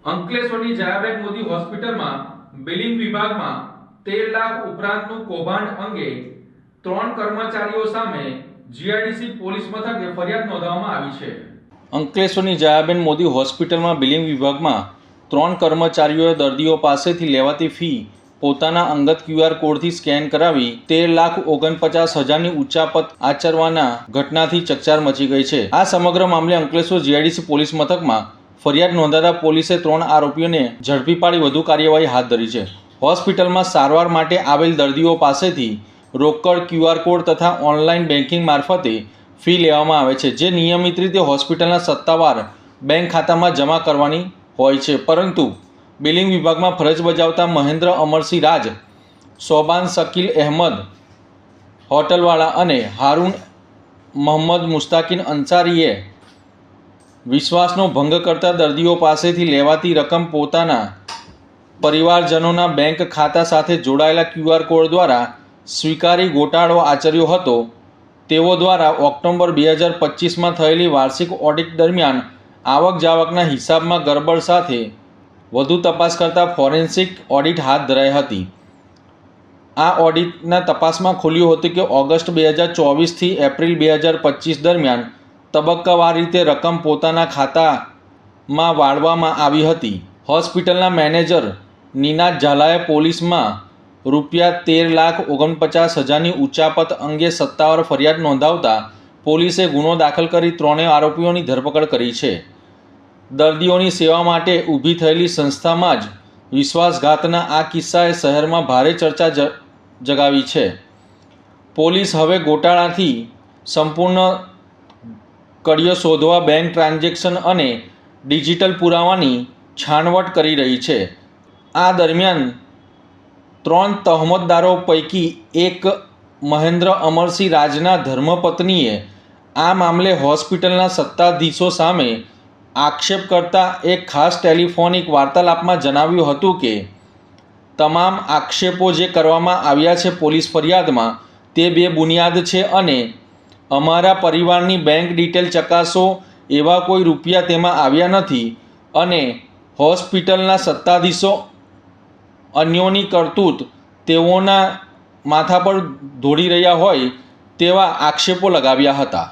અંકલેશ્વરની જયાબેન મોદી હોસ્પિટલમાં બિલિંગ વિભાગમાં 13 લાખ ઉપરાંતનું કૌભાંડ અંગે 3 કર્મચારીઓ સામે જીઆઈડીસી પોલીસ મથકે ફરિયાદ નોંધવામાં આવી છે। અંકલેશ્વરની જયાબેન મોદી હોસ્પિટલમાં બિલિંગ વિભાગમાં 3 કર્મચારીઓએ દર્દીઓ પાસેથી લેવાતી ફી પોતાના અંગત QR કોડથી સ્કેન કરાવી 13,49,000ની ઉચ્ચાપત આચરવાના ઘટનાથી ચકચાર મચી ગઈ છે। આ સમગ્ર મામલે અંકલેશ્વર જીઆઈડીસી પોલીસ મથકમાં ફરિયાદ નોંધાતા પોલીસે 3 આરોપીઓને ઝડપી પાડી વધુ કાર્યવાહી હાથ ધરી છે। હોસ્પિટલમાં સારવાર માટે આવેલ દર્દીઓ પાસેથી રોકડ QR કોડ તથા ઓનલાઈન બેન્કિંગ મારફતે ફી લેવામાં આવે છે, જે નિયમિત રીતે હોસ્પિટલના સત્તાવાર બેંક ખાતામાં જમા કરવાની હોય છે, પરંતુ બિલિંગ વિભાગમાં ફરજ બજાવતા મહેન્દ્ર અમરસિંહ રાજ, શોબાન શકીલ અહેમદ હોટલવાળા અને હારૂન મોહમ્મદ મુસ્તાકીન અંસારીએ વિશ્વાસનો ભંગ કરતા દર્દીઓ પાસેથી લેવાતી રકમ પોતાના પરિવારજનોના બેંક ખાતા સાથે જોડાયેલા QR કોડ દ્વારા સ્વીકારી ગોટાળો આચર્યો હતો। તેઓ દ્વારા ઓક્ટોબર 2025માં થયેલી વાર્ષિક ઓડિટ દરમિયાન આવક જાવકના હિસાબમાં ગરબડ સાથે વધુ તપાસ કરતા ફોરેન્સિક ઓડિટ હાથ ધરાઈ હતી। આ ઓડિટના તપાસમાં ખુલ્યું હતું કે ઓગસ્ટ 2024થી એપ્રિલ 2025 દરમિયાન તબક્કાવાર રીતે રકમ પોતાના ખાતામાં વાળવામાં આવી હતી। હોસ્પિટલના મેનેજર નિનાદ ઝાલાએ પોલીસમાં ₹13,49,000ની ઉચ્ચાપત અંગે સત્તાવાર ફરિયાદ નોંધાવતા પોલીસે ગુનો દાખલ કરી 3 આરોપીઓની ધરપકડ કરી છે। દર્દીઓની સેવા માટે ઊભી થયેલી સંસ્થામાં જ વિશ્વાસઘાતના આ કિસ્સાએ શહેરમાં ભારે ચર્ચા જગાવી છે। પોલીસ હવે ગોટાળાથી સંપૂર્ણ કડીઓ શોધવા બેંક ટ્રાન્ઝેક્શન અને ડિજિટલ પુરાવાની છાણવટ કરી રહી છે। આ દરમિયાન 3 તહોમતદારો પૈકી એક મહેન્દ્ર અમરસિંહ રાજના ધર્મપત્નીએ આ મામલે હોસ્પિટલના સત્તાધીશો સામે આક્ષેપ કરતા એક ખાસ ટેલિફોનિક વાર્તાલાપમાં જણાવ્યું હતું કે તમામ આક્ષેપો જે કરવામાં આવ્યા છે પોલીસ ફરિયાદમાં તે બેબુનિયાદ છે અને અમારા પરિવારની બેંક ડિટેલ ચકાસો, એવા કોઈ રૂપિયા તેમાં આવ્યા નથી અને હોસ્પિટલના સત્તાધીશો અન્યોની કરતૂત તેઓના માથા પર ઢોળી રહ્યા હોય તેવા આક્ષેપો લગાવ્યા હતા।